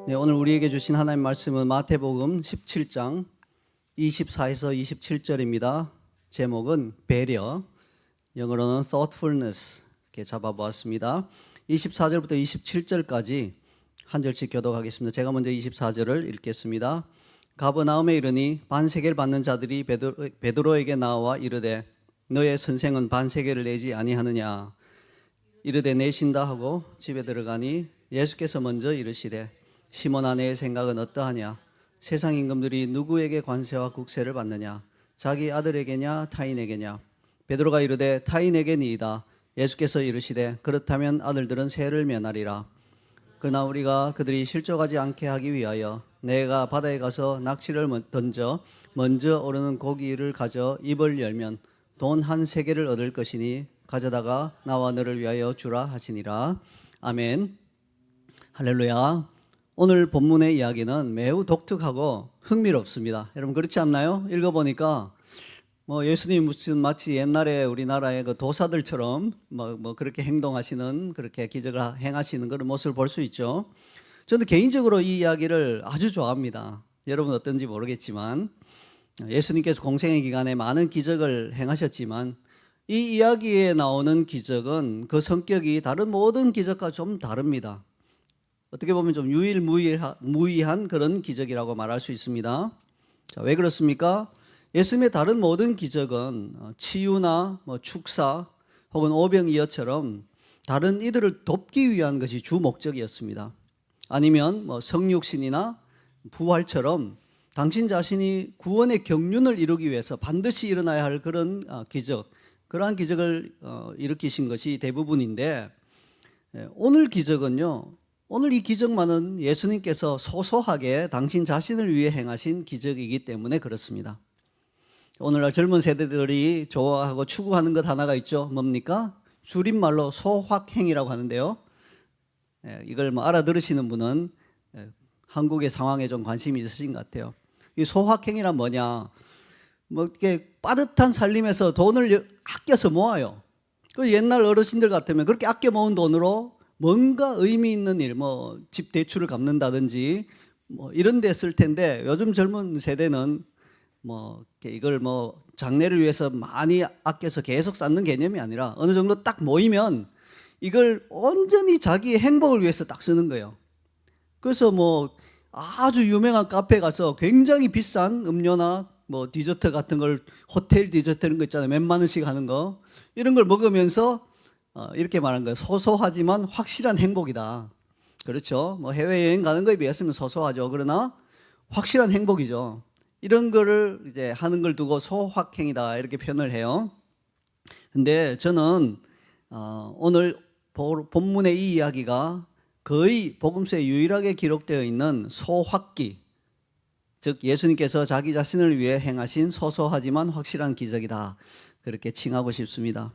네, 오늘 우리에게 주신 하나님 말씀은 마태복음 17장 24에서 27절입니다. 제목은 배려, 영어로는 thoughtfulness 이렇게 잡아보았습니다. 24절부터 27절까지 한 절씩 교독하겠습니다. 제가 먼저 24절을 읽겠습니다. 가버나움에 이르니 반세계를 받는 자들이 베드로에게 나와 이르되 너의 선생은 반세계를 내지 아니하느냐. 이르되 내신다 하고 집에 들어가니 예수께서 먼저 이르시되 시몬아 내 생각은 어떠하냐. 세상 임금들이 누구에게 관세와 국세를 받느냐. 자기 아들에게냐 타인에게냐. 베드로가 이르되 타인에게니이다. 예수께서 이르시되 그렇다면 아들들은 세를 면하리라. 그러나 우리가 그들이 실족하지 않게 하기 위하여 내가 바다에 가서 낚시를 던져 먼저 오르는 고기를 가져 입을 열면 돈 한 세겔을 얻을 것이니 가져다가 나와 너를 위하여 주라 하시니라. 아멘. 할렐루야. 오늘 본문의 이야기는 매우 독특하고 흥미롭습니다. 여러분 그렇지 않나요? 읽어보니까 예수님 무슨 마치 옛날에 우리나라의 그 도사들처럼 그렇게 행동하시는, 그렇게 기적을 행하시는 그런 모습을 볼 수 있죠. 저는 개인적으로 이 이야기를 아주 좋아합니다. 여러분 어떤지 모르겠지만 예수님께서 공생의 기간에 많은 기적을 행하셨지만 이 이야기에 나오는 기적은 그 성격이 다른 모든 기적과 좀 다릅니다. 어떻게 보면 좀 유일무이한 그런 기적이라고 말할 수 있습니다. 자, 왜 그렇습니까? 예수님의 다른 모든 기적은 치유나 축사 혹은 오병이어처럼 다른 이들을 돕기 위한 것이 주 목적이었습니다. 아니면 성육신이나 부활처럼 당신 자신이 구원의 경륜을 이루기 위해서 반드시 일어나야 할 그런 기적, 그러한 기적을 일으키신 것이 대부분인데, 오늘 기적은요, 오늘 이 기적만은 예수님께서 소소하게 당신 자신을 위해 행하신 기적이기 때문에 그렇습니다. 오늘날 젊은 세대들이 좋아하고 추구하는 것 하나가 있죠. 뭡니까? 줄임말로 소확행이라고 하는데요. 이걸 알아들으시는 분은 한국의 상황에 좀 관심이 있으신 것 같아요. 이 소확행이란 뭐냐? 이렇게 빠듯한 살림에서 돈을 아껴서 모아요. 그 옛날 어르신들 같으면 그렇게 아껴 모은 돈으로 뭔가 의미 있는 일, 집 대출을 갚는다든지 이런 데 쓸 텐데, 요즘 젊은 세대는 이걸 장래를 위해서 많이 아껴서 계속 쌓는 개념이 아니라 어느 정도 딱 모이면 이걸 온전히 자기의 행복을 위해서 딱 쓰는 거예요. 그래서 아주 유명한 카페 가서 굉장히 비싼 음료나 디저트 같은 걸, 호텔 디저트 이런 거 있잖아요. 몇만 원씩 하는 거. 이런 걸 먹으면서 이렇게 말하는 거예요. 소소하지만 확실한 행복이다. 그렇죠. 해외여행 가는 거에 비했으면 소소하죠. 그러나 확실한 행복이죠. 이런 거를 이제 하는 걸 두고 소확행이다 이렇게 표현을 해요. 근데 저는 오늘 본문의 이 이야기가 거의 복음서에 유일하게 기록되어 있는 소확기, 즉 예수님께서 자기 자신을 위해 행하신 소소하지만 확실한 기적이다, 그렇게 칭하고 싶습니다.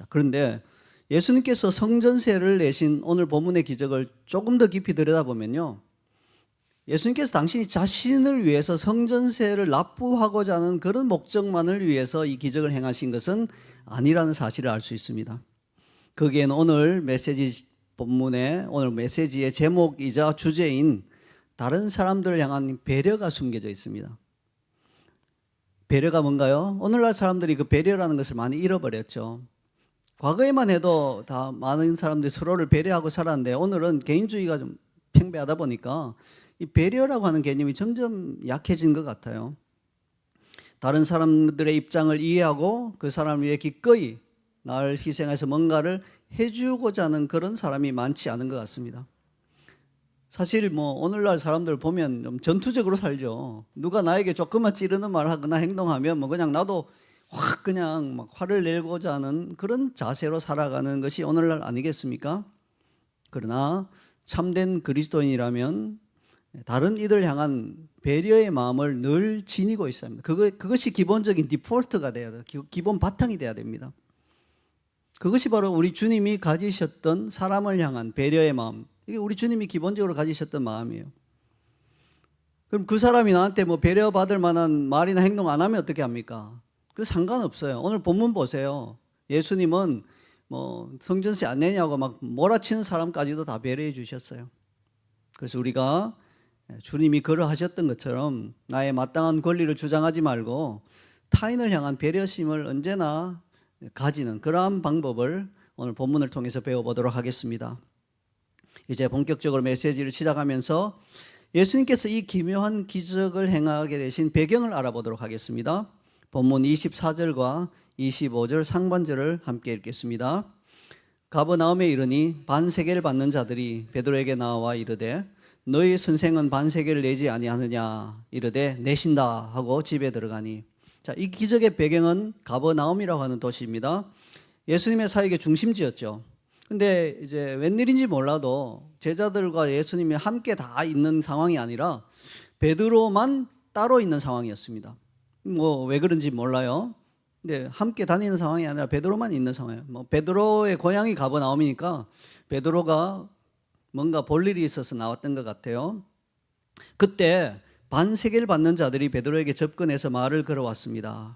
그런데 예수님께서 성전세를 내신 오늘 본문의 기적을 조금 더 깊이 들여다보면요, 예수님께서 당신이 자신을 위해서 성전세를 납부하고자 하는 그런 목적만을 위해서 이 기적을 행하신 것은 아니라는 사실을 알 수 있습니다. 거기에는 오늘 오늘 메시지의 제목이자 주제인 다른 사람들을 향한 배려가 숨겨져 있습니다. 배려가 뭔가요? 오늘날 사람들이 그 배려라는 것을 많이 잃어버렸죠. 과거에만 해도 다 많은 사람들이 서로를 배려하고 살았는데, 오늘은 개인주의가 좀 팽배하다 보니까 이 배려라고 하는 개념이 점점 약해진 것 같아요. 다른 사람들의 입장을 이해하고 그 사람을 위해 기꺼이 나를 희생해서 뭔가를 해주고자 하는 그런 사람이 많지 않은 것 같습니다. 사실 오늘날 사람들 보면 좀 전투적으로 살죠. 누가 나에게 조금만 찌르는 말 하거나 행동하면 그냥 나도 확 그냥 화를 내고자 하는 그런 자세로 살아가는 것이 오늘날 아니겠습니까? 그러나 참된 그리스도인이라면 다른 이들 향한 배려의 마음을 늘 지니고 있어야 합니다. 그것이 기본적인 디폴트가 돼야 돼요. 기본 바탕이 돼야 됩니다. 그것이 바로 우리 주님이 가지셨던 사람을 향한 배려의 마음, 이게 우리 주님이 기본적으로 가지셨던 마음이에요. 그럼 그 사람이 나한테 배려받을 만한 말이나 행동 안 하면 어떻게 합니까? 그 상관없어요. 오늘 본문 보세요. 예수님은 성전세 안 내냐고 몰아치는 사람까지도 다 배려해 주셨어요. 그래서 우리가 주님이 걸어하셨던 것처럼 나의 마땅한 권리를 주장하지 말고 타인을 향한 배려심을 언제나 가지는 그러한 방법을 오늘 본문을 통해서 배워보도록 하겠습니다. 이제 본격적으로 메시지를 시작하면서 예수님께서 이 기묘한 기적을 행하게 되신 배경을 알아보도록 하겠습니다. 본문 24절과 25절 상반절을 함께 읽겠습니다. 가버나움에 이르니 반세계를 받는 자들이 베드로에게 나와 이르되 너희 선생은 반세계를 내지 아니하느냐 이르되 내신다 하고 집에 들어가니. 자, 이 기적의 배경은 가버나움이라고 하는 도시입니다. 예수님의 사역의 중심지였죠. 근데 이제 웬일인지 몰라도 제자들과 예수님이 함께 다 있는 상황이 아니라 베드로만 따로 있는 상황이었습니다. 뭐 왜 그런지 몰라요. 근데 함께 다니는 상황이 아니라 베드로만 있는 상황이에요. 뭐 베드로의 고향이 가버나움이니까 베드로가 뭔가 볼 일이 있어서 나왔던 것 같아요. 그때 반세계를 받는 자들이 베드로에게 접근해서 말을 걸어왔습니다.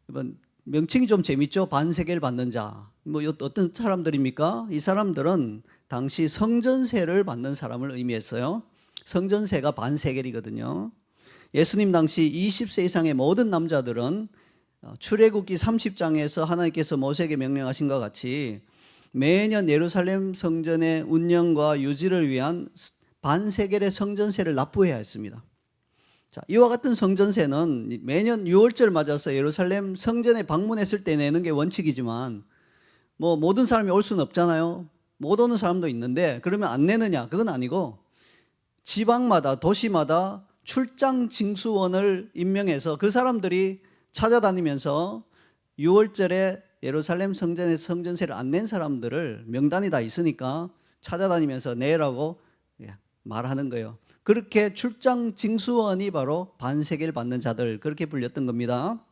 이번 명칭이 좀 재밌죠? 반세계를 받는 자. 뭐 어떤 사람들입니까? 이 사람들은 당시 성전세를 받는 사람을 의미했어요. 성전세가 반세겔이거든요. 예수님 당시 20세 이상의 모든 남자들은 출애굽기 30장에서 하나님께서 모세에게 명령하신 것 같이 매년 예루살렘 성전의 운영과 유지를 위한 반세겔의 성전세를 납부해야 했습니다. 자, 이와 같은 성전세는 매년 6월절 맞아서 예루살렘 성전에 방문했을 때 내는 게 원칙이지만 뭐 모든 사람이 올 수는 없잖아요. 못 오는 사람도 있는데 그러면 안 내느냐? 그건 아니고 지방마다 도시마다 출장 징수원을 임명해서 그 사람들이 찾아다니면서 6월절에 예루살렘 성전에 성전세를 안 낸 사람들을 명단이 다 있으니까 찾아다니면서 내라고 말하는 거예요. 그렇게 출장 징수원이 바로 반세겔 받는 자들, 그렇게 불렸던 겁니다.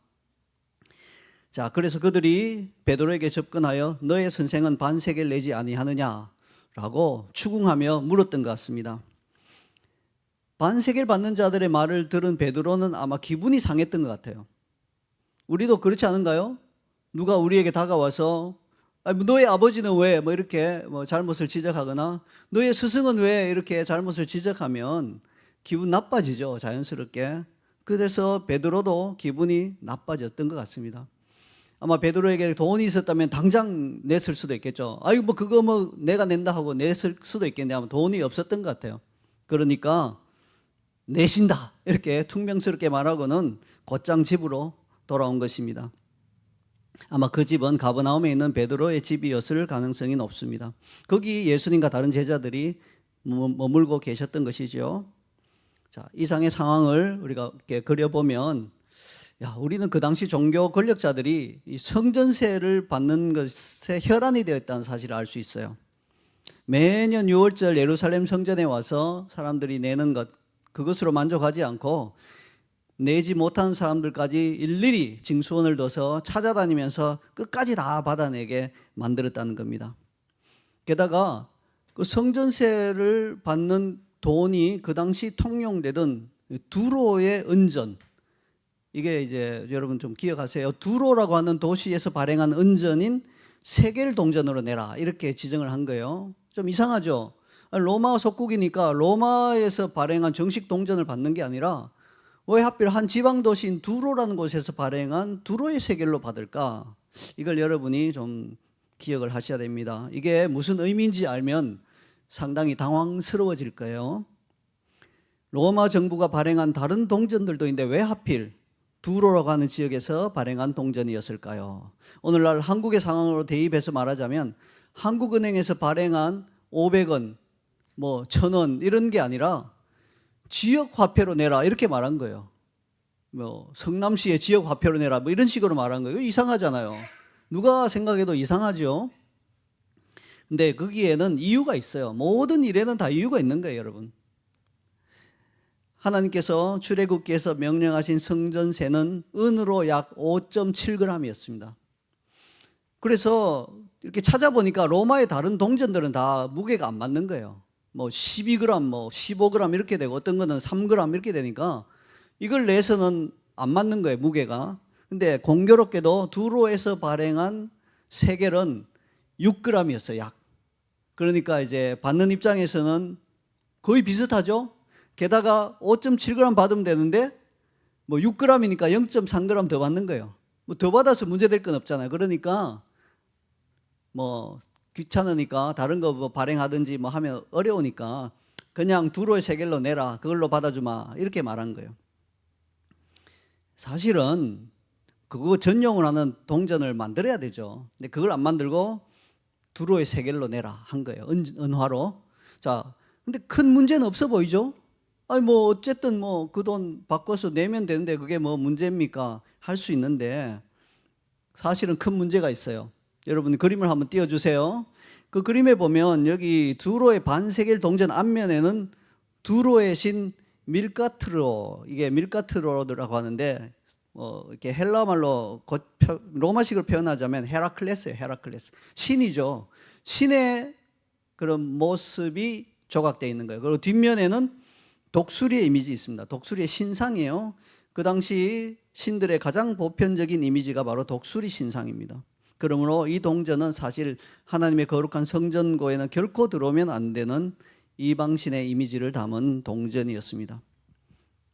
자, 그래서 그들이 베드로에게 접근하여 너의 선생은 반세겔 내지 아니하느냐라고 추궁하며 물었던 것 같습니다. 반세겔 받는 자들의 말을 들은 베드로는 아마 기분이 상했던 것 같아요. 우리도 그렇지 않은가요? 누가 우리에게 다가와서 너의 아버지는 왜 이렇게 잘못을 지적하거나 너의 스승은 왜 이렇게 잘못을 지적하면 기분 나빠지죠, 자연스럽게. 그래서 베드로도 기분이 나빠졌던 것 같습니다. 아마 베드로에게 돈이 있었다면 당장 냈을 수도 있겠죠. 아이고 그거 내가 낸다 하고 냈을 수도 있겠네. 아마 돈이 없었던 것 같아요. 그러니까 내신다 이렇게 퉁명스럽게 말하고는 곧장 집으로 돌아온 것입니다. 아마 그 집은 가버나움에 있는 베드로의 집이었을 가능성이 높습니다. 거기 예수님과 다른 제자들이 머물고 계셨던 것이죠. 자, 이상의 상황을 우리가 이렇게 그려보면 우리는 그 당시 종교 권력자들이 이 성전세를 받는 것에 혈안이 되어 있다는 사실을 알 수 있어요. 매년 6월절 예루살렘 성전에 와서 사람들이 내는 것, 그것으로 만족하지 않고 내지 못한 사람들까지 일일이 징수원을 둬서 찾아다니면서 끝까지 다 받아내게 만들었다는 겁니다. 게다가 그 성전세를 받는 돈이 그 당시 통용되던 두로의 은전, 이게 이제 여러분 좀 기억하세요. 두로라고 하는 도시에서 발행한 은전인 세겔 동전으로 내라 이렇게 지정을 한 거예요. 좀 이상하죠? 로마 속국이니까 로마에서 발행한 정식 동전을 받는 게 아니라 왜 하필 한 지방 도시인 두로라는 곳에서 발행한 두로의 세겔로 받을까? 이걸 여러분이 좀 기억을 하셔야 됩니다. 이게 무슨 의미인지 알면 상당히 당황스러워질 거예요. 로마 정부가 발행한 다른 동전들도 있는데 왜 하필 두로라고 하는 지역에서 발행한 동전이었을까요? 오늘날 한국의 상황으로 대입해서 말하자면 한국은행에서 발행한 500원, 1000원 이런 게 아니라 지역 화폐로 내라 이렇게 말한 거예요. 성남시의 지역 화폐로 내라 이런 식으로 말한 거예요. 이상하잖아요. 누가 생각해도 이상하죠. 근데 거기에는 이유가 있어요. 모든 일에는 다 이유가 있는 거예요, 여러분. 하나님께서 출애굽기에서 명령하신 성전세는 은으로 약 5.7g이었습니다. 그래서 이렇게 찾아보니까 로마의 다른 동전들은 다 무게가 안 맞는 거예요. 12g, 15g 이렇게 되고 어떤 거는 3g 이렇게 되니까 이걸 내서는 안 맞는 거예요, 무게가. 근데 공교롭게도 두로에서 발행한 세겔은 6g이었어요, 약. 그러니까 이제 받는 입장에서는 거의 비슷하죠. 게다가 5.7g 받으면 되는데 뭐 6g이니까 0.3g 더 받는 거예요. 뭐 더 받아서 문제될 건 없잖아요. 그러니까 뭐 귀찮으니까 다른 거 뭐 발행하든지 뭐 하면 어려우니까 그냥 두로의 세겔로 내라. 그걸로 받아주마. 이렇게 말한 거예요. 사실은 그거 전용을 하는 동전을 만들어야 되죠. 근데 그걸 안 만들고 두로의 세겔로 내라 한 거예요. 은화로. 자, 근데 큰 문제는 없어 보이죠? 아니 뭐 어쨌든 뭐 그 돈 바꿔서 내면 되는데 그게 뭐 문제입니까? 할 수 있는데 사실은 큰 문제가 있어요. 여러분 그림을 한번 띄워주세요. 그 그림에 보면 여기 두로의 반세겔 동전 앞면에는 두로의 신 밀가트로, 이게 밀가트로라고 하는데 이렇게 헬라 말로 로마식으로 표현하자면 헤라클레스예요. 헤라클레스. 신이죠. 신의 그런 모습이 조각되어 있는 거예요. 그리고 뒷면에는 독수리의 이미지 있습니다. 독수리의 신상이에요. 그 당시 신들의 가장 보편적인 이미지가 바로 독수리 신상입니다. 그러므로 이 동전은 사실 하나님의 거룩한 성전고에는 결코 들어오면 안 되는 이방신의 이미지를 담은 동전이었습니다.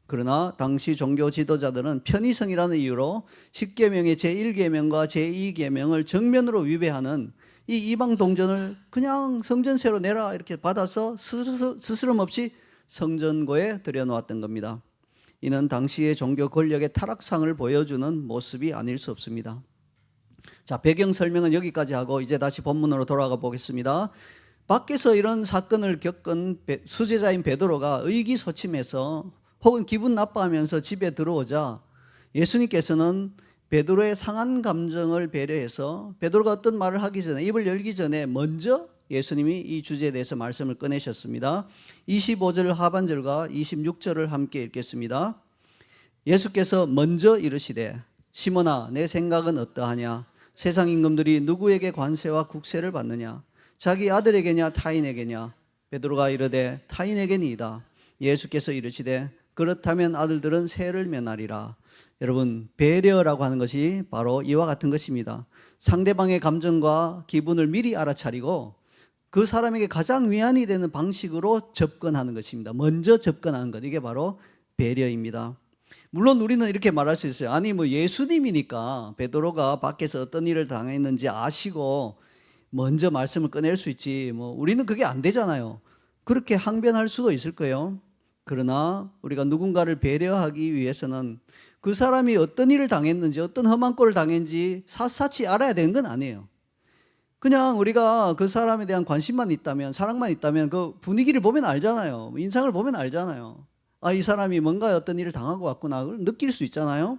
그러나 당시 종교 지도자들은 편의성이라는 이유로 10계명의 제1계명과 제2계명을 정면으로 위배하는 이 이방 동전을 그냥 성전세로 내라 이렇게 받아서 스스럼 없이 성전고에 들여놓았던 겁니다. 이는 당시의 종교 권력의 타락상을 보여주는 모습이 아닐 수 없습니다. 자, 배경 설명은 여기까지 하고 이제 다시 본문으로 돌아가 보겠습니다. 밖에서 이런 사건을 겪은 수제자인 베드로가 의기소침해서 혹은 기분 나빠하면서 집에 들어오자 예수님께서는 베드로의 상한 감정을 배려해서 베드로가 어떤 말을 하기 전에, 입을 열기 전에 먼저 예수님이 이 주제에 대해서 말씀을 꺼내셨습니다. 25절 하반절과 26절을 함께 읽겠습니다. 예수께서 먼저 이르시되 시몬아 내 생각은 어떠하냐? 세상 임금들이 누구에게 관세와 국세를 받느냐? 자기 아들에게냐 타인에게냐? 베드로가 이르되 타인에게니이다. 예수께서 이르시되 그렇다면 아들들은 세를 면하리라. 여러분, 배려라고 하는 것이 바로 이와 같은 것입니다. 상대방의 감정과 기분을 미리 알아차리고 그 사람에게 가장 위안이 되는 방식으로 접근하는 것입니다. 먼저 접근하는 것, 이게 바로 배려입니다. 물론 우리는 이렇게 말할 수 있어요. 아니 뭐 예수님이니까 베드로가 밖에서 어떤 일을 당했는지 아시고 먼저 말씀을 꺼낼 수 있지, 뭐 우리는 그게 안 되잖아요. 그렇게 항변할 수도 있을 거예요. 그러나 우리가 누군가를 배려하기 위해서는 그 사람이 어떤 일을 당했는지, 어떤 험한 꼴을 당했는지 샅샅이 알아야 되는 건 아니에요. 그냥 우리가 그 사람에 대한 관심만 있다면, 사랑만 있다면 그 분위기를 보면 알잖아요. 인상을 보면 알잖아요. 아, 이 사람이 뭔가 어떤 일을 당하고 왔구나, 그걸 느낄 수 있잖아요.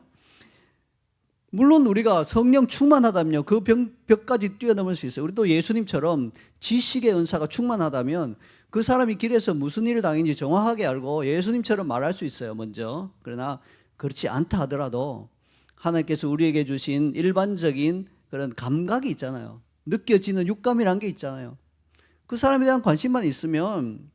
물론 우리가 성령 충만하다면요, 그 벽까지 뛰어넘을 수 있어요. 우리도 예수님처럼 지식의 은사가 충만하다면 그 사람이 길에서 무슨 일을 당했는지 정확하게 알고 예수님처럼 말할 수 있어요, 먼저. 그러나 그렇지 않다 하더라도 하나님께서 우리에게 주신 일반적인 그런 감각이 있잖아요. 느껴지는 육감이란 게 있잖아요. 그 사람에 대한 관심만 있으면,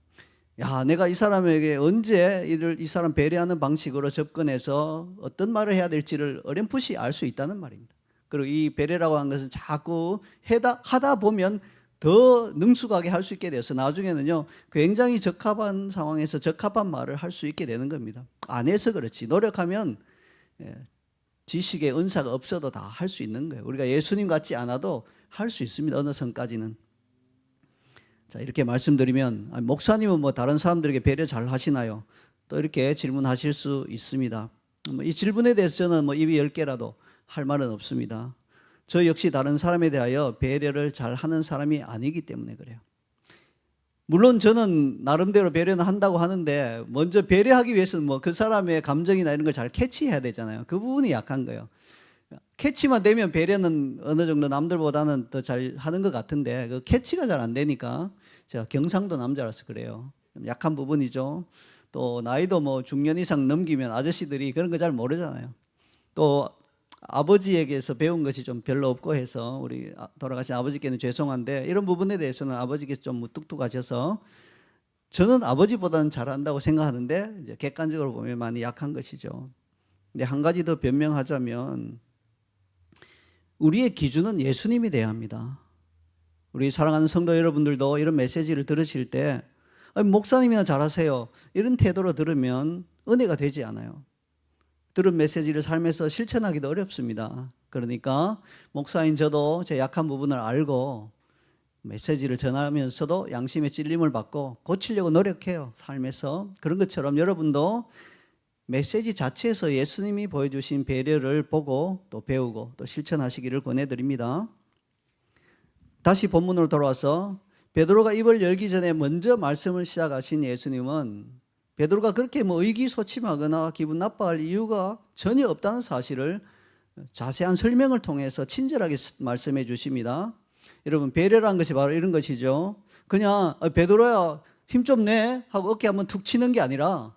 야, 내가 이 사람에게 언제 이 사람 배려하는 방식으로 접근해서 어떤 말을 해야 될지를 어렴풋이 알 수 있다는 말입니다. 그리고 이 배려라고 하는 것은 자꾸 하다 보면 더 능숙하게 할 수 있게 돼서 나중에는요, 굉장히 적합한 상황에서 적합한 말을 할 수 있게 되는 겁니다. 안 해서 그렇지. 노력하면 지식의 은사가 없어도 다 할 수 있는 거예요. 우리가 예수님 같지 않아도 할 수 있습니다. 어느 선까지는. 자, 이렇게 말씀드리면 목사님은 뭐 다른 사람들에게 배려 잘 하시나요? 또 이렇게 질문하실 수 있습니다. 이 질문에 대해서 저는 뭐 입이 10개라도 할 말은 없습니다. 저 역시 다른 사람에 대하여 배려를 잘 하는 사람이 아니기 때문에 그래요. 물론 저는 나름대로 배려는 한다고 하는데 먼저 배려하기 위해서는 뭐 그 사람의 감정이나 이런 걸 잘 캐치해야 되잖아요. 그 부분이 약한 거예요. 캐치만 되면 배려는 어느 정도 남들보다는 더 잘 하는 것 같은데 그 캐치가 잘 안 되니까, 제가 경상도 남자라서 그래요. 약한 부분이죠. 또 나이도 뭐 중년 이상 넘기면 아저씨들이 그런 거 잘 모르잖아요. 또 아버지에게서 배운 것이 좀 별로 없고 해서 우리 돌아가신 아버지께는 죄송한데 이런 부분에 대해서는 아버지께서 좀 무뚝뚝하셔서 저는 아버지보다는 잘한다고 생각하는데 이제 객관적으로 보면 많이 약한 것이죠. 근데 한 가지 더 변명하자면 우리의 기준은 예수님이 돼야 합니다. 우리 사랑하는 성도 여러분들도 이런 메시지를 들으실 때 아니, 목사님이나 잘하세요. 이런 태도로 들으면 은혜가 되지 않아요. 들은 메시지를 삶에서 실천하기도 어렵습니다. 그러니까 목사인 저도 제 약한 부분을 알고 메시지를 전하면서도 양심의 찔림을 받고 고치려고 노력해요. 삶에서. 그런 것처럼 여러분도 메시지 자체에서 예수님이 보여주신 배려를 보고 또 배우고 또 실천하시기를 권해드립니다. 다시 본문으로 돌아와서 베드로가 입을 열기 전에 먼저 말씀을 시작하신 예수님은 베드로가 그렇게 의기소침하거나 기분 나빠할 이유가 전혀 없다는 사실을 자세한 설명을 통해서 친절하게 말씀해 주십니다. 여러분, 배려란 것이 바로 이런 것이죠. 그냥 베드로야 힘 좀 내 하고 어깨 한번 툭 치는 게 아니라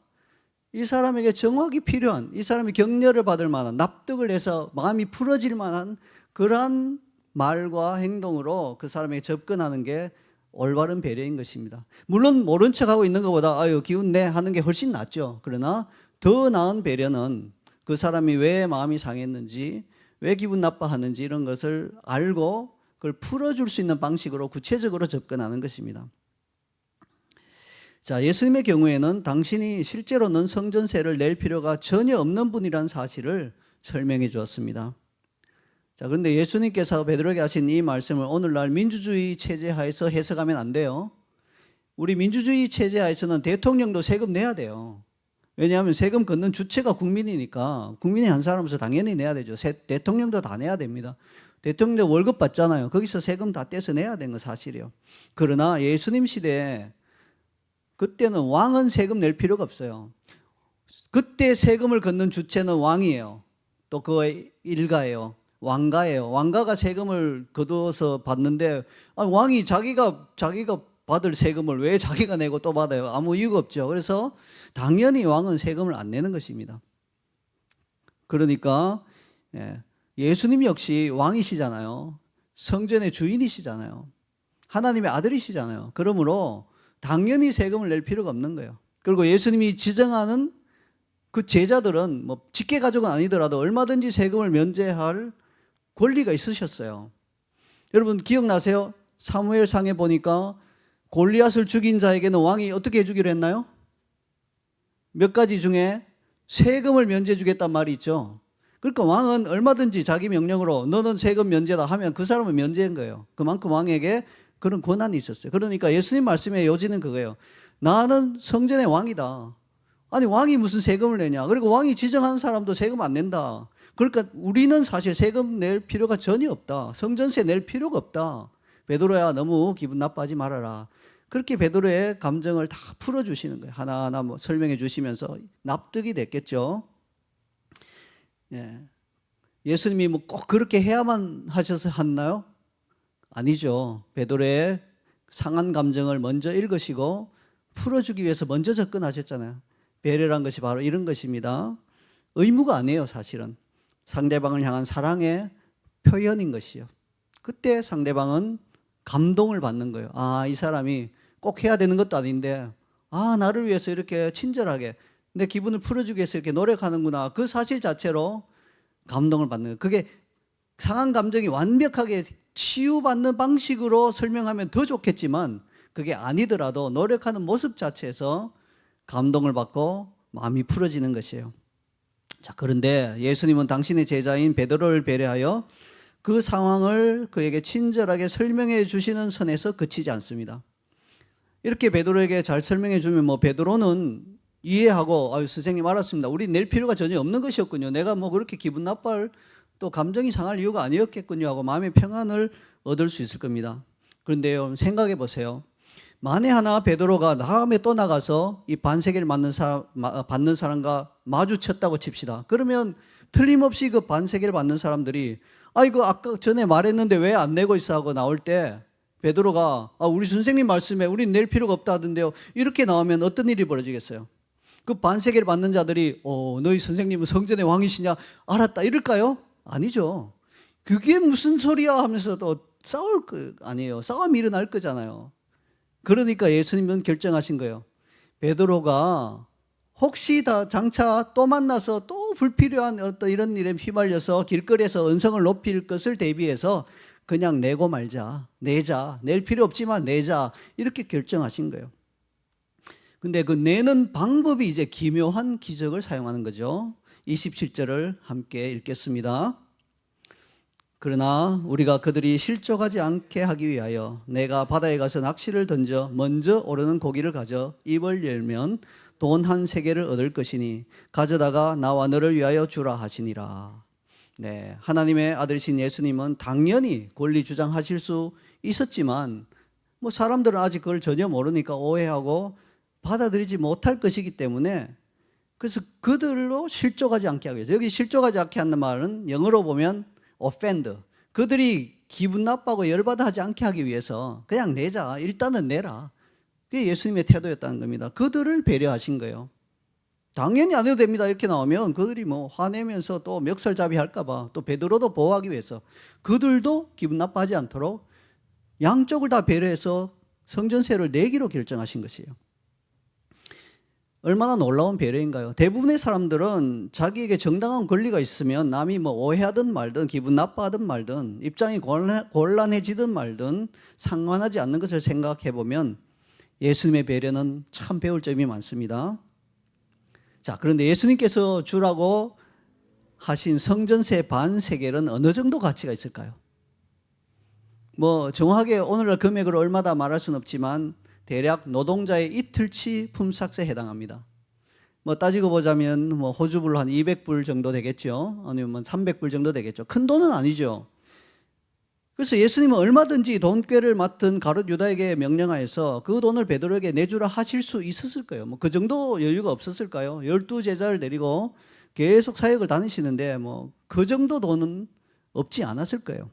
이 사람에게 정확히 필요한, 이 사람이 격려를 받을 만한, 납득을 해서 마음이 풀어질 만한 그러한 말과 행동으로 그 사람에게 접근하는 게 올바른 배려인 것입니다. 물론 모른 척하고 있는 것보다 아유 기운 내 하는 게 훨씬 낫죠. 그러나 더 나은 배려는 그 사람이 왜 마음이 상했는지, 왜 기분 나빠하는지 이런 것을 알고 그걸 풀어줄 수 있는 방식으로 구체적으로 접근하는 것입니다. 자, 예수님의 경우에는 당신이 실제로는 성전세를 낼 필요가 전혀 없는 분이라는 사실을 설명해 주었습니다. 자, 그런데 예수님께서 베드로에게 하신 이 말씀을 오늘날 민주주의 체제 하에서 해석하면 안 돼요. 우리 민주주의 체제 하에서는 대통령도 세금 내야 돼요. 왜냐하면 세금 걷는 주체가 국민이니까 국민이 한 사람으로서 당연히 내야 되죠. 대통령도 다 내야 됩니다. 대통령도 월급 받잖아요. 거기서 세금 다 떼서 내야 되는 건 사실이에요. 그러나 예수님 시대에 그때는 왕은 세금 낼 필요가 없어요. 그때 세금을 걷는 주체는 왕이에요. 또 그의 일가예요. 왕가예요. 왕가가 세금을 거두어서 받는데 왕이 자기가 받을 세금을 왜 자기가 내고 또 받아요? 아무 이유가 없죠. 그래서 당연히 왕은 세금을 안 내는 것입니다. 그러니까 예수님 역시 왕이시잖아요. 성전의 주인이시잖아요. 하나님의 아들이시잖아요. 그러므로 당연히 세금을 낼 필요가 없는 거예요. 그리고 예수님이 지정하는 그 제자들은 직계 가족은 아니더라도 얼마든지 세금을 면제할 권리가 있으셨어요. 여러분 기억나세요? 사무엘상에 보니까 골리앗을 죽인 자에게는 왕이 어떻게 해주기로 했나요? 몇 가지 중에 세금을 면제해 주겠단 말이 있죠. 그러니까 왕은 얼마든지 자기 명령으로 너는 세금 면제다 하면 그 사람은 면제한 거예요. 그만큼 왕에게 그런 권한이 있었어요. 그러니까 예수님 말씀의 요지는 그거예요. 나는 성전의 왕이다. 아니 왕이 무슨 세금을 내냐. 그리고 왕이 지정한 사람도 세금 안 낸다. 그러니까 우리는 사실 세금 낼 필요가 전혀 없다. 성전세 낼 필요가 없다. 베드로야 너무 기분 나빠하지 말아라. 그렇게 베드로의 감정을 다 풀어주시는 거예요. 하나하나 설명해 주시면서 납득이 됐겠죠. 예수님이 꼭 그렇게 해야만 하셔서 했나요? 아니죠. 베드로의 상한 감정을 먼저 읽으시고 풀어주기 위해서 먼저 접근하셨잖아요. 배려란 것이 바로 이런 것입니다. 의무가 아니에요, 사실은. 상대방을 향한 사랑의 표현인 것이요. 그때 상대방은 감동을 받는 거예요. 아, 이 사람이 꼭 해야 되는 것도 아닌데, 아, 나를 위해서 이렇게 친절하게 내 기분을 풀어주기 위해서 이렇게 노력하는구나. 그 사실 자체로 감동을 받는 거예요. 그게 상한 감정이 완벽하게 치유받는 방식으로 설명하면 더 좋겠지만 그게 아니더라도 노력하는 모습 자체에서 감동을 받고 마음이 풀어지는 것이에요. 자, 그런데 예수님은 당신의 제자인 베드로를 배려하여 그 상황을 그에게 친절하게 설명해 주시는 선에서 그치지 않습니다. 이렇게 베드로에게 잘 설명해 주면 베드로는 이해하고 아유 선생님 알았습니다. 우리 낼 필요가 전혀 없는 것이었군요. 내가 그렇게 기분 나빠할 또 감정이 상할 이유가 아니었겠군요 하고 마음의 평안을 얻을 수 있을 겁니다. 그런데 여러분 생각해 보세요. 만에 하나 베드로가 다음에 또 나가서 이 반세계를 받는 사람과 마주쳤다고 칩시다. 그러면 틀림없이 그 반세계를 받는 사람들이 이거 아까 전에 말했는데 왜 안 내고 있어 하고 나올 때 베드로가 우리 선생님 말씀에 우린 낼 필요가 없다 하던데요. 이렇게 나오면 어떤 일이 벌어지겠어요? 그 반세계를 받는 자들이 너희 선생님은 성전의 왕이시냐? 알았다 이럴까요? 아니죠. 그게 무슨 소리야 하면서 또 싸울 거 아니에요. 싸움이 일어날 거잖아요. 그러니까 예수님은 결정하신 거예요. 베드로가 혹시 다 장차 또 만나서 또 불필요한 어떤 이런 일에 휘말려서 길거리에서 언성을 높일 것을 대비해서 그냥 내고 말자, 내자, 낼 필요 없지만 내자 이렇게 결정하신 거예요. 근데 그 내는 방법이 이제 기묘한 기적을 사용하는 거죠. 27절을 함께 읽겠습니다. 그러나 우리가 그들이 실족하지 않게 하기 위하여 내가 바다에 가서 낚시를 던져 먼저 오르는 고기를 가져 입을 열면 돈 한 세겔을 얻을 것이니 가져다가 나와 너를 위하여 주라 하시니라. 네, 하나님의 아들이신 예수님은 당연히 권리 주장하실 수 있었지만 뭐 사람들은 아직 그걸 전혀 모르니까 오해하고 받아들이지 못할 것이기 때문에 그래서 그들로 실족하지 않게 하기 위해서, 여기 실족하지 않게 하는 말은 영어로 보면 offend, 그들이 기분 나빠하고 열받아 하지 않게 하기 위해서 그냥 내자, 일단은 내라. 그게 예수님의 태도였다는 겁니다. 그들을 배려하신 거예요. 당연히 안 해도 됩니다 이렇게 나오면 그들이 뭐 화내면서 또 멱살잡이 할까봐, 또 베드로도 보호하기 위해서 그들도 기분 나빠하지 않도록 양쪽을 다 배려해서 성전세를 내기로 결정하신 것이에요. 얼마나 놀라운 배려인가요? 대부분의 사람들은 자기에게 정당한 권리가 있으면 남이 뭐 오해하든 말든 기분 나빠하든 말든 입장이 곤란해지든 말든 상관하지 않는 것을 생각해 보면 예수님의 배려는 참 배울 점이 많습니다. 자, 그런데 예수님께서 주라고 하신 성전세 반 세겔은 어느 정도 가치가 있을까요? 뭐 정확하게 오늘날 금액을 얼마다 말할 수는 없지만 대략 노동자의 이틀치 품삯에 해당합니다. 뭐 따지고 보자면 뭐 호주불로 한 200불 정도 되겠죠. 아니면 300불 정도 되겠죠. 큰 돈은 아니죠. 그래서 예수님은 얼마든지 돈꾀를 맡은 가룟 유다에게 명령하여서 그 돈을 베드로에게 내주라 하실 수 있었을 거예요. 뭐 그 정도 여유가 없었을까요? 12제자를 데리고 계속 사역을 다니시는데 뭐 그 정도 돈은 없지 않았을 거예요.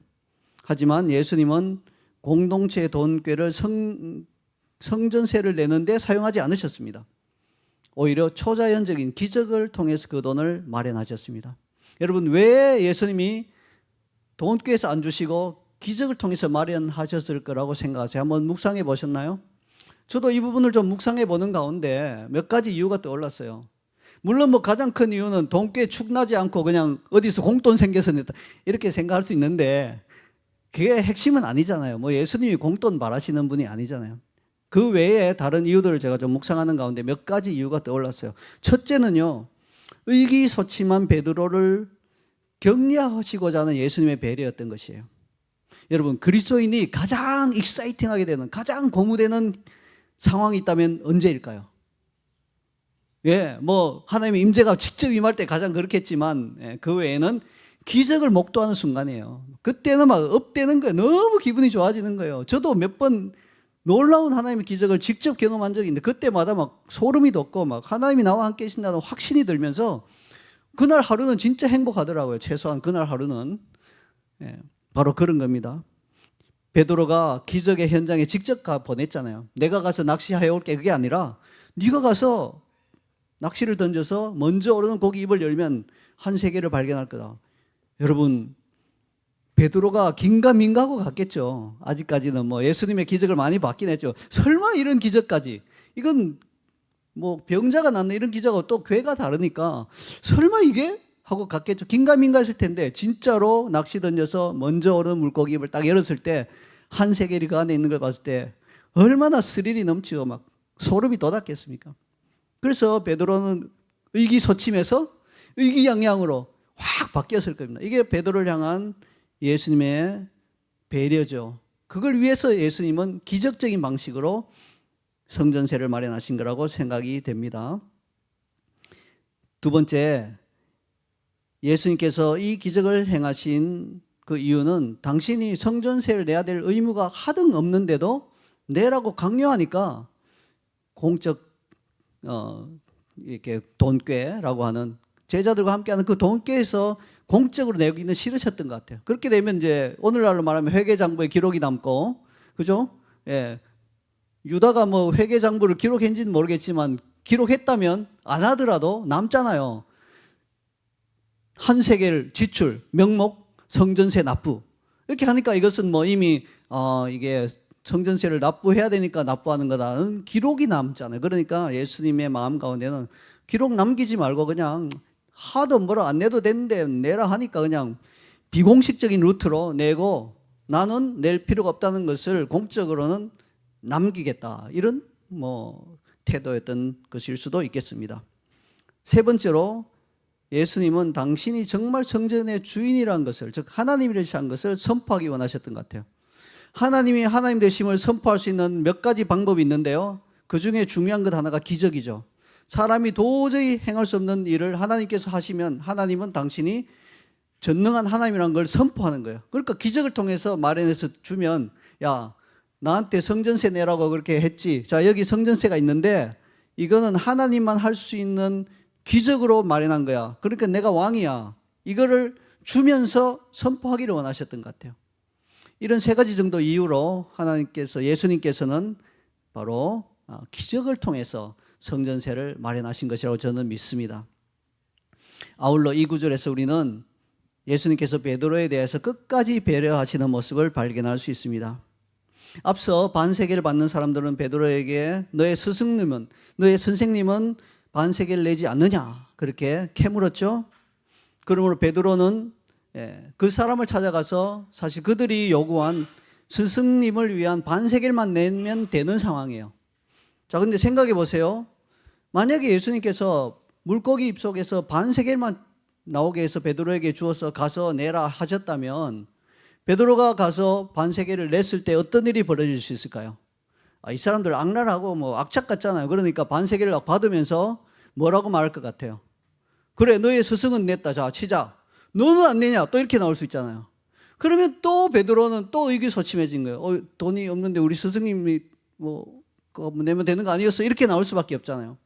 하지만 예수님은 공동체의 돈꾀를 성전세를 내는데 사용하지 않으셨습니다. 오히려 초자연적인 기적을 통해서 그 돈을 마련하셨습니다. 여러분, 왜 예수님이 돈꾀에서 안 주시고 기적을 통해서 마련하셨을 거라고 생각하세요? 한번 묵상해 보셨나요? 저도 이 부분을 좀 묵상해 보는 가운데 몇 가지 이유가 떠올랐어요. 물론 뭐 가장 큰 이유는 돈꾀 축나지 않고 그냥 어디서 공돈 생겨서 냈다 이렇게 생각할 수 있는데 그게 핵심은 아니잖아요. 뭐 예수님이 공돈 바라시는 분이 아니잖아요. 그 외에 다른 이유들을 제가 좀 묵상하는 가운데 몇 가지 이유가 떠올랐어요. 첫째는요, 의기소침한 베드로를 격려하시고자 하는 예수님의 배려였던 것이에요. 여러분, 그리스도인이 가장 익사이팅하게 되는, 가장 고무되는 상황이 있다면 언제일까요? 예, 뭐 하나님의 임재가 직접 임할 때 가장 그렇겠지만 그 외에는 기적을 목도하는 순간이에요. 그때는 막 업되는 거예요. 너무 기분이 좋아지는 거예요. 저도 몇 번 놀라운 하나님의 기적을 직접 경험한 적이 있는데 그때마다 막 소름이 돋고 막 하나님이 나와 함께 계신다는 확신이 들면서 그날 하루는 진짜 행복하더라고요. 최소한 그날 하루는. 바로 그런 겁니다. 베드로가 기적의 현장에 직접 가 보냈잖아요. 내가 가서 낚시해 올게 그게 아니라 네가 가서 낚시를 던져서 먼저 오르는 고기 입을 열면 한 세계를 발견할 거다. 여러분, 베드로가 긴가민가하고 갔겠죠. 아직까지는 뭐 예수님의 기적을 많이 받긴 했죠. 설마 이런 기적까지, 이건 뭐 병자가 낫는 이런 기적하고 또 괴가 다르니까 설마 이게? 하고 갔겠죠. 긴가민가했을 텐데 진짜로 낚시 던져서 먼저 오르는 물고기 입을 딱 열었을 때 한 세겔이 그 안에 있는 걸 봤을 때 얼마나 스릴이 넘치고 막 소름이 돋았겠습니까? 그래서 베드로는 의기소침해서 의기양양으로 확 바뀌었을 겁니다. 이게 베드로를 향한 예수님의 배려죠. 그걸 위해서 예수님은 기적적인 방식으로 성전세를 마련하신 거라고 생각이 됩니다. 두 번째, 예수님께서 이 기적을 행하신 그 이유는 당신이 성전세를 내야 될 의무가 하등 없는데도 내라고 강요하니까 공적 이렇게 돈꾀라고 하는, 제자들과 함께하는 그 돈꾀에서 공적으로 내기는 싫으셨던 것 같아요. 그렇게 되면 이제 오늘날로 말하면 회계장부에 기록이 남고, 그죠? 예. 유다가 뭐 회계장부를 기록했는지는 모르겠지만 기록했다면 안 하더라도 남잖아요. 한 세겔 지출, 명목, 성전세 납부. 이렇게 하니까 이것은 뭐 이미 이게 성전세를 납부해야 되니까 납부하는 거다는 기록이 남잖아요. 그러니까 예수님의 마음 가운데는 기록 남기지 말고 그냥 하도 뭐라 안 내도 되는데 내라 하니까 그냥 비공식적인 루트로 내고 나는 낼 필요가 없다는 것을 공적으로는 남기겠다. 이런 뭐 태도였던 것일 수도 있겠습니다. 세 번째로 예수님은 당신이 정말 성전의 주인이라는 것을, 즉 하나님이라는 것을 선포하기 원하셨던 것 같아요. 하나님이 하나님 되심을 선포할 수 있는 몇 가지 방법이 있는데요. 그 중에 중요한 것 하나가 기적이죠. 사람이 도저히 행할 수 없는 일을 하나님께서 하시면 하나님은 당신이 전능한 하나님이라는 걸 선포하는 거예요. 그러니까 기적을 통해서 마련해서 주면, 야, 나한테 성전세 내라고 그렇게 했지. 자, 여기 성전세가 있는데 이거는 하나님만 할 수 있는 기적으로 마련한 거야. 그러니까 내가 왕이야. 이거를 주면서 선포하기를 원하셨던 것 같아요. 이런 세 가지 정도 이유로 예수님께서는 바로 기적을 통해서 성전세를 마련하신 것이라고 저는 믿습니다. 아울러 이 구절에서 우리는 예수님께서 베드로에 대해서 끝까지 배려하시는 모습을 발견할 수 있습니다. 앞서 반세계를 받는 사람들은 베드로에게 너의 스승님은, 너의 선생님은 반세계를 내지 않느냐 그렇게 캐물었죠. 그러므로 베드로는 그 사람을 찾아가서 사실 그들이 요구한 스승님을 위한 반세계만 내면 되는 상황이에요. 자, 근데 생각해 보세요. 만약에 예수님께서 물고기 입속에서 반세계만 나오게 해서 베드로에게 주어서 가서 내라 하셨다면 베드로가 가서 반세계를 냈을 때 어떤 일이 벌어질 수 있을까요? 이 사람들 악랄하고 악착 같잖아요. 그러니까 반세계를 받으면서 뭐라고 말할 것 같아요? 그래, 너의 스승은 냈다. 자, 치자. 너는 안 내냐? 또 이렇게 나올 수 있잖아요. 그러면 또 베드로는 또 의기소침해진 거예요. 돈이 없는데 우리 스승님이 그거 내면 되는 거 아니었어? 이렇게 나올 수밖에 없잖아요.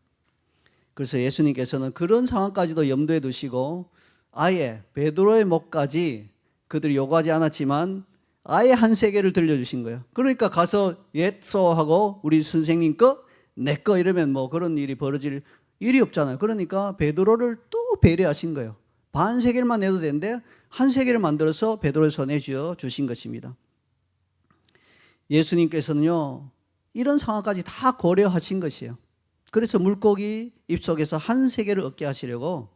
그래서 예수님께서는 그런 상황까지도 염두에 두시고 아예 베드로의 목까지 그들이 요구하지 않았지만 아예 한 세계를 들려주신 거예요. 그러니까 가서 예서하고 우리 선생님 거, 내 거 이러면 그런 일이 벌어질 일이 없잖아요. 그러니까 베드로를 또 배려하신 거예요. 반 세계만 내도 되는데 한 세계를 만들어서 베드로의 손에 쥐어 주신 것입니다. 예수님께서는요, 이런 상황까지 다 고려하신 것이에요. 그래서 물고기 입속에서 한 세계를 얻게 하시려고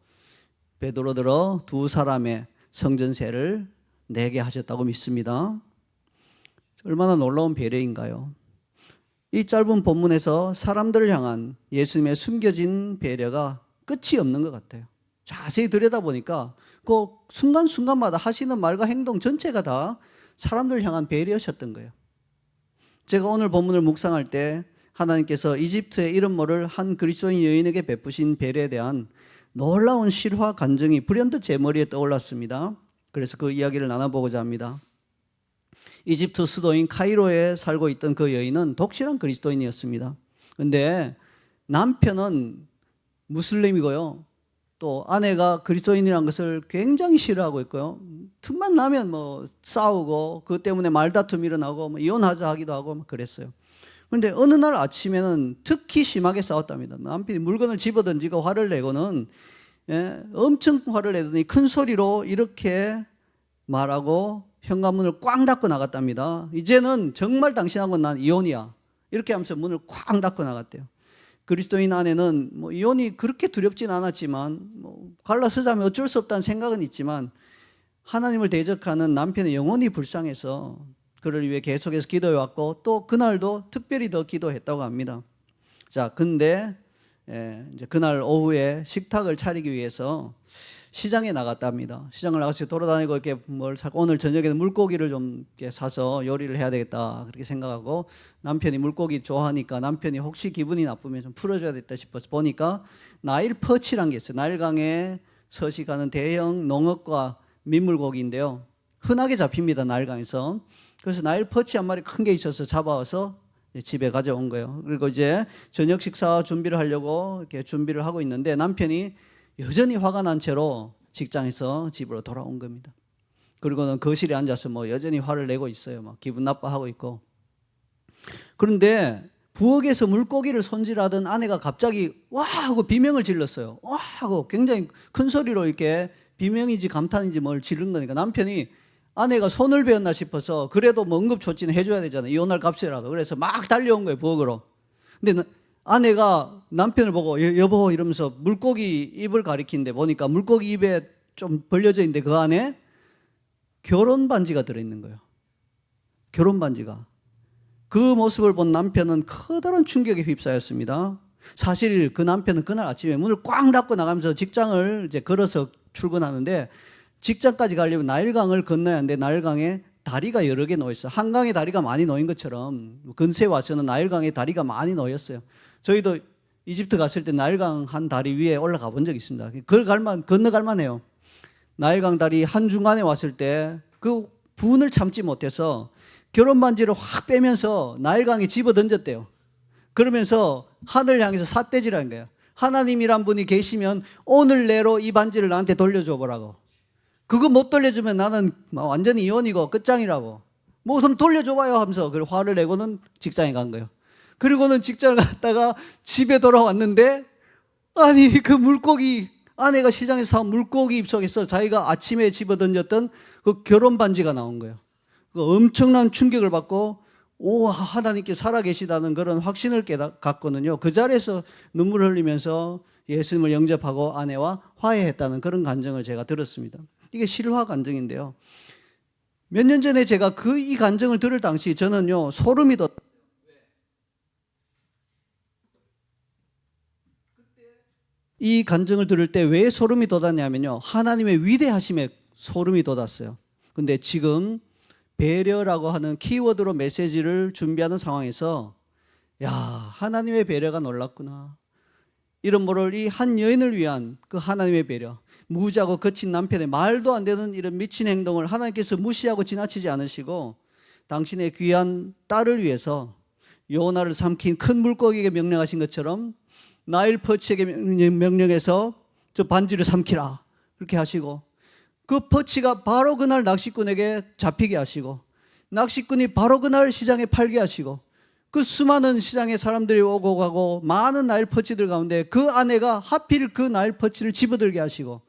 베드로들어 두 사람의 성전세를 내게 하셨다고 믿습니다. 얼마나 놀라운 배려인가요? 이 짧은 본문에서 사람들을 향한 예수님의 숨겨진 배려가 끝이 없는 것 같아요. 자세히 들여다보니까 그 순간순간마다 하시는 말과 행동 전체가 다 사람들을 향한 배려셨던 거예요. 제가 오늘 본문을 묵상할 때 하나님께서 이집트의 이름 모를 한 그리스도인 여인에게 베푸신 배려에 대한 놀라운 실화 간증이 불현듯 제 머리에 떠올랐습니다. 그래서 그 이야기를 나눠보고자 합니다. 이집트 수도인 카이로에 살고 있던 그 여인은 독실한 그리스도인이었습니다. 그런데 남편은 무슬림이고요. 또 아내가 그리스도인이라는 것을 굉장히 싫어하고 있고요. 틈만 나면 싸우고 그것 때문에 말다툼이 일어나고 이혼하자 하기도 하고 그랬어요. 그런데 어느 날 아침에는 특히 심하게 싸웠답니다. 남편이 물건을 집어던지고 화를 내고는 엄청 화를 내더니 큰 소리로 이렇게 말하고 현관문을 꽝 닫고 나갔답니다. 이제는 정말 당신하고 난 이혼이야. 이렇게 하면서 문을 꽝 닫고 나갔대요. 그리스도인 아내는 이혼이 그렇게 두렵진 않았지만 갈라서자면 어쩔 수 없다는 생각은 있지만 하나님을 대적하는 남편의 영혼이 불쌍해서 그를 위해 계속해서 기도해왔고 또 그날도 특별히 더 기도했다고 합니다. 자, 근데 이제 그날 오후에 식탁을 차리기 위해서 시장에 나갔답니다. 시장을 나가서 돌아다니고 이렇게 뭘 사고 오늘 저녁에는 물고기를 좀 이렇게 사서 요리를 해야 되겠다 그렇게 생각하고 남편이 물고기 좋아하니까 남편이 혹시 기분이 나쁘면 좀 풀어줘야 되겠다 싶어서 보니까 나일 퍼치란 게 있어요. 나일강에 서식하는 대형 농업과 민물고기인데요. 흔하게 잡힙니다. 나일강에서. 그래서 나일 퍼치 한 마리 큰 게 있어서 잡아와서 집에 가져온 거예요. 그리고 이제 저녁 식사 준비를 하려고 이렇게 준비를 하고 있는데 남편이 여전히 화가 난 채로 직장에서 집으로 돌아온 겁니다. 그리고는 거실에 앉아서 여전히 화를 내고 있어요. 기분 나빠하고 있고. 그런데 부엌에서 물고기를 손질하던 아내가 갑자기 와 하고 비명을 질렀어요. 와 하고 굉장히 큰 소리로 이렇게 비명인지 감탄인지 뭘 지른 거니까 남편이 아내가 손을 베었나 싶어서 그래도 응급조치는 해줘야 되잖아요. 이혼할 값이라도. 그래서 막 달려온 거예요, 부엌으로. 근데 아내가 남편을 보고 여보 이러면서 물고기 입을 가리키는데 보니까 물고기 입에 좀 벌려져 있는데 그 안에 결혼 반지가 들어있는 거예요. 결혼 반지가. 그 모습을 본 남편은 커다란 충격에 휩싸였습니다. 사실 그 남편은 그날 아침에 문을 꽉 닫고 나가면서 직장을 이제 걸어서 출근하는데, 직장까지 가려면 나일강을 건너야 하는데 나일강에 다리가 여러 개 놓여 있어요. 한강에 다리가 많이 놓인 것처럼 근세 와서는 나일강에 다리가 많이 놓였어요. 저희도 이집트 갔을 때 나일강 한 다리 위에 올라가 본 적이 있습니다. 건너갈 만해요. 나일강 다리 한중간에 왔을 때 그 분을 참지 못해서 결혼 반지를 확 빼면서 나일강에 집어 던졌대요. 그러면서 하늘 향해서 삿대질하는 거예요. 하나님이란 분이 계시면 오늘 내로 이 반지를 나한테 돌려줘 보라고. 그거 못 돌려주면 나는 완전히 이혼이고 끝장이라고. 뭐 좀 돌려줘봐요 하면서 그 화를 내고는 직장에 간 거예요. 그리고는 직장을 갔다가 집에 돌아왔는데, 아니 그 물고기, 아내가 시장에서 사온 물고기 입속에서 자기가 아침에 집어 던졌던 그 결혼 반지가 나온 거예요. 그 엄청난 충격을 받고, 오, 하나님께 살아계시다는 그런 확신을 갖거든요. 그 자리에서 눈물을 흘리면서 예수님을 영접하고 아내와 화해했다는 그런 간증을 제가 들었습니다. 이게 실화 간증인데요. 몇 년 전에 제가 이 간증을 들을 당시 저는요, 소름이 돋았어요. 이 간증을 들을 때 왜 소름이 돋았냐면요, 하나님의 위대하심에 소름이 돋았어요. 근데 지금 배려라고 하는 키워드로 메시지를 준비하는 상황에서, 야, 하나님의 배려가 놀랍구나. 이런 뭐를 이 한 여인을 위한 그 하나님의 배려, 무지하고 거친 남편의 말도 안 되는 이런 미친 행동을 하나님께서 무시하고 지나치지 않으시고, 당신의 귀한 딸을 위해서 요나를 삼킨 큰 물고기에게 명령하신 것처럼 나일 퍼치에게 명령해서 저 반지를 삼키라 그렇게 하시고, 그 퍼치가 바로 그날 낚시꾼에게 잡히게 하시고, 낚시꾼이 바로 그날 시장에 팔게 하시고, 그 수많은 시장에 사람들이 오고 가고 많은 나일 퍼치들 가운데 그 아내가 하필 그 나일 퍼치를 집어들게 하시고,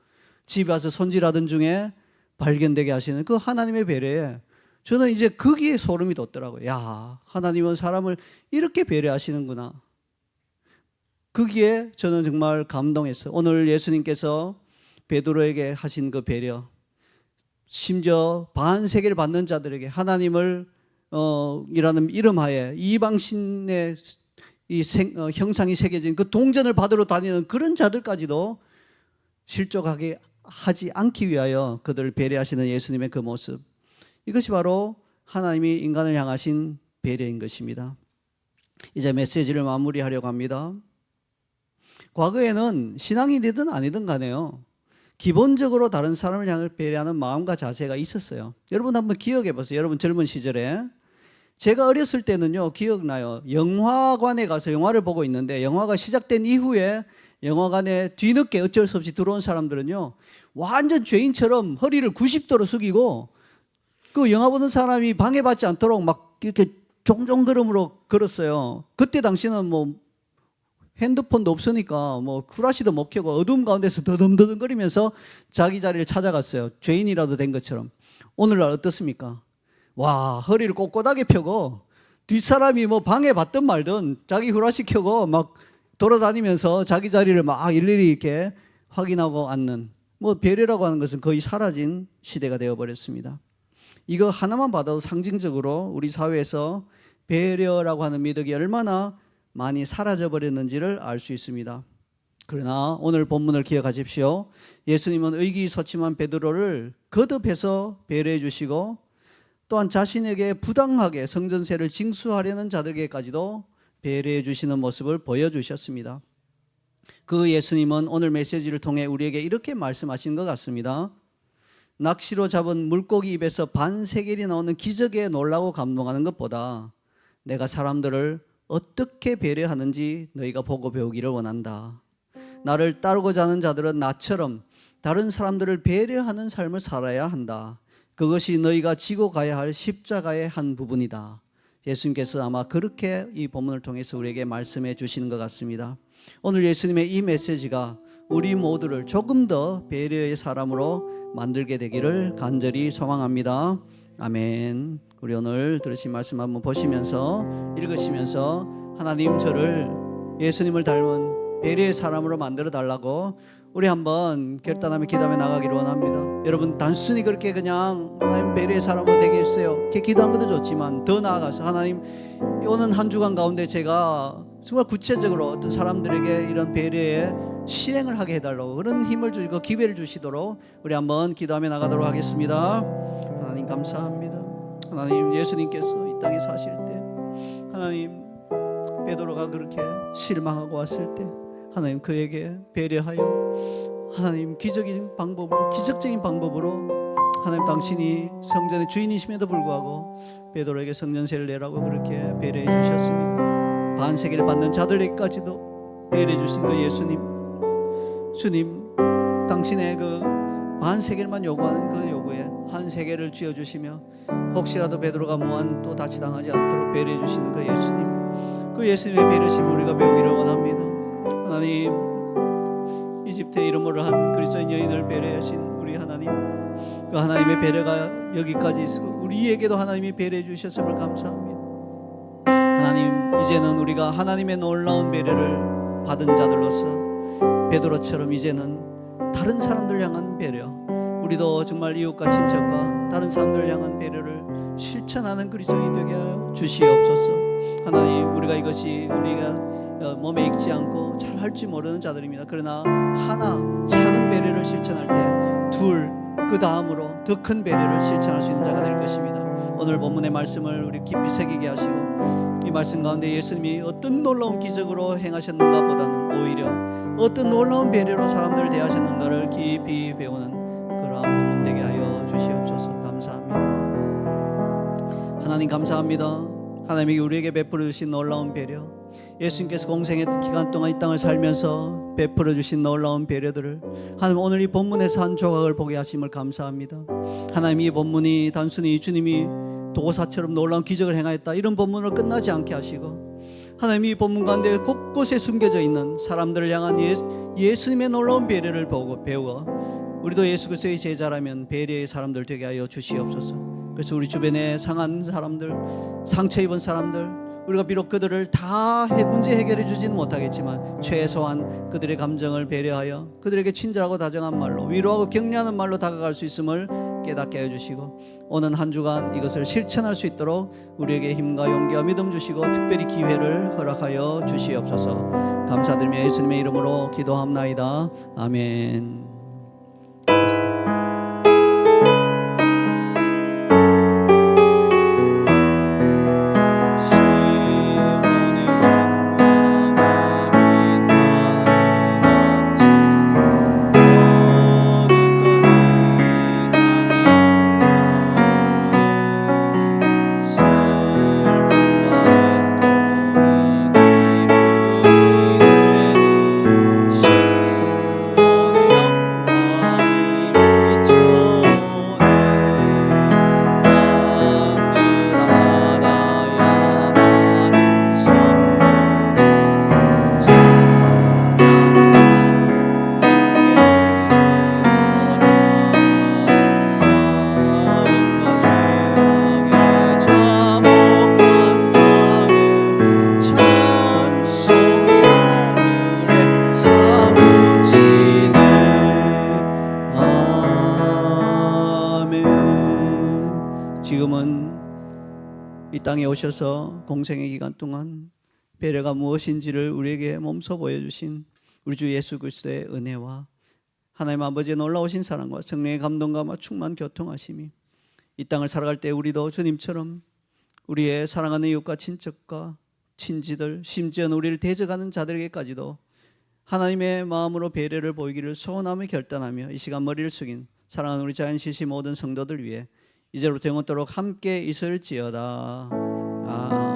집에 와서 손질하던 중에 발견되게 하시는 그 하나님의 배려에 저는 이제 거기에 소름이 돋더라고요. 야, 하나님은 사람을 이렇게 배려하시는구나. 거기에 저는 정말 감동했어요. 오늘 예수님께서 베드로에게 하신 그 배려, 심지어 반세계를 받는 자들에게 하나님을 이라는 이름하에 이방신의 형상이 새겨진 그 동전을 받으러 다니는 그런 자들까지도 실족하게 하지 않기 위하여 그들을 배려하시는 예수님의 그 모습, 이것이 바로 하나님이 인간을 향하신 배려인 것입니다. 이제 메시지를 마무리하려고 합니다. 과거에는 신앙이 되든 아니든 간에요, 기본적으로 다른 사람을 향해 배려하는 마음과 자세가 있었어요. 여러분 한번 기억해 보세요. 여러분 젊은 시절에 제가 어렸을 때는요, 기억나요. 영화관에 가서 영화를 보고 있는데 영화가 시작된 이후에 영화관에 뒤늦게 어쩔 수 없이 들어온 사람들은요, 완전 죄인처럼 허리를 90도로 숙이고 그 영화 보는 사람이 방해받지 않도록 막 이렇게 종종걸음으로 걸었어요. 그때 당시는 뭐 핸드폰도 없으니까 뭐 후라시도 못 켜고 어두운 가운데서 더듬더듬거리면서 자기 자리를 찾아갔어요. 죄인이라도 된 것처럼. 오늘날 어떻습니까? 와, 허리를 꼿꼿하게 펴고 뒷사람이 뭐 방해받든 말든 자기 후라시 켜고 막 돌아다니면서 자기 자리를 막 일일이 이렇게 확인하고 앉는, 뭐 배려라고 하는 것은 거의 사라진 시대가 되어버렸습니다. 이거 하나만 봐도 상징적으로 우리 사회에서 배려라고 하는 미덕이 얼마나 많이 사라져버렸는지를 알 수 있습니다. 그러나 오늘 본문을 기억하십시오. 예수님은 의기소침한 베드로를 거듭해서 배려해 주시고, 또한 자신에게 부당하게 성전세를 징수하려는 자들에게까지도 배려해 주시는 모습을 보여주셨습니다. 그 예수님은 오늘 메시지를 통해 우리에게 이렇게 말씀하신 것 같습니다. 낚시로 잡은 물고기 입에서 반세겔이 나오는 기적에 놀라고 감동하는 것보다 내가 사람들을 어떻게 배려하는지 너희가 보고 배우기를 원한다. 나를 따르고자 하는 자들은 나처럼 다른 사람들을 배려하는 삶을 살아야 한다. 그것이 너희가 지고 가야 할 십자가의 한 부분이다. 예수님께서 아마 그렇게 이 본문을 통해서 우리에게 말씀해 주시는 것 같습니다. 오늘 예수님의 이 메시지가 우리 모두를 조금 더 배려의 사람으로 만들게 되기를 간절히 소망합니다. 아멘. 우리 오늘 들으신 말씀 한번 보시면서 읽으시면서 하나님 저를 예수님을 닮은 배려의 사람으로 만들어 달라고 우리 한번 결단하며 기도하며 나가기를 원합니다. 여러분 단순히 그렇게 그냥 하나님 배려의 사람으로 되게 해주세요, 이렇게 기도한 것도 좋지만 더 나아가서 하나님 오는 한 주간 가운데 제가 정말 구체적으로 어떤 사람들에게 이런 배려의 실행을 하게 해달라고 그런 힘을 주시고 기회를 주시도록 우리 한번 기도하며 나가도록 하겠습니다. 하나님 감사합니다. 하나님, 예수님께서 이 땅에 사실 때 하나님, 베드로가 그렇게 실망하고 왔을 때 하나님 그에게 배려하여 하나님 기적적인 방법으로 하나님 당신이 성전의 주인이심에도 불구하고 베드로에게 성전세를 내라고 그렇게 배려해 주셨습니다. 반세계를 받는 자들에게까지도 배려해 주신 그 예수님, 주님, 당신의 그 반세계만 요구하는 그 요구에 한 세계를 쥐어주시며 혹시라도 베드로가 무한 또 다치 당하지 않도록 배려해 주시는 그 예수님, 그 예수님의 배려심을 우리가 배우기를 원합니다. 하나님, 이집트에 이름을 한 그리스도인 여인을 배려하신 우리 하나님, 그 하나님의 배려가 여기까지 있어 우리에게도 하나님이 배려해 주셨음을 감사합니다. 하나님, 이제는 우리가 하나님의 놀라운 배려를 받은 자들로서 베드로처럼 이제는 다른 사람들 향한 배려, 우리도 정말 이웃과 친척과 다른 사람들 향한 배려를 실천하는 그리스도인이 되게 하여 주시옵소서. 하나님, 우리가 이것이 우리가 몸에 익지 않고 잘 할지 모르는 자들입니다. 그러나 하나 작은 배려를 실천할 때 둘, 그 다음으로 더 큰 배려를 실천할 수 있는 자가 될 것입니다. 오늘 본문의 말씀을 우리 깊이 새기게 하시고 이 말씀 가운데 예수님이 어떤 놀라운 기적으로 행하셨는가 보다는 오히려 어떤 놀라운 배려로 사람들을 대하셨는가를 깊이 배우는 그러한 본문 되게 하여 주시옵소서. 감사합니다. 하나님 감사합니다. 하나님이 우리에게 베풀어 주신 놀라운 배려, 예수님께서 공생의 기간 동안 이 땅을 살면서 베풀어 주신 놀라운 배려들을 하나님 오늘 이 본문에서 한 조각을 보게 하심을 감사합니다. 하나님, 이 본문이 단순히 주님이 도사처럼 놀라운 기적을 행하였다 이런 본문으로 끝나지 않게 하시고 하나님, 이 본문 가운데 곳곳에 숨겨져 있는 사람들을 향한 예수님의 놀라운 배려를 배우고 우리도 예수 그리스도의 제자라면 배려의 사람들 되게 하여 주시옵소서. 그래서 우리 주변에 상한 사람들, 상처 입은 사람들, 우리가 비록 그들을 다 문제 해결해 주지는 못하겠지만 최소한 그들의 감정을 배려하여 그들에게 친절하고 다정한 말로 위로하고 격려하는 말로 다가갈 수 있음을 깨닫게 해주시고 오는 한 주간 이것을 실천할 수 있도록 우리에게 힘과 용기와 믿음 주시고 특별히 기회를 허락하여 주시옵소서. 감사드리며 예수님의 이름으로 기도합나이다. 아멘. 이 땅에 오셔서 공생의 기간 동안 배려가 무엇인지를 우리에게 몸소 보여주신 우리 주 예수 그리스도의 은혜와 하나님 아버지의 놀라우신 사랑과 성령의 감동과 충만 교통하심이 이 땅을 살아갈 때 우리도 주님처럼 우리의 사랑하는 이웃과 친척과 친지들, 심지어는 우리를 대적하는 자들에게까지도 하나님의 마음으로 배려를 보이기를 소원하며 결단하며 이 시간 머리를 숙인 사랑하는 우리 자연시시 모든 성도들 위해 이제부터 영원토록 함께 있을지어다. 아멘.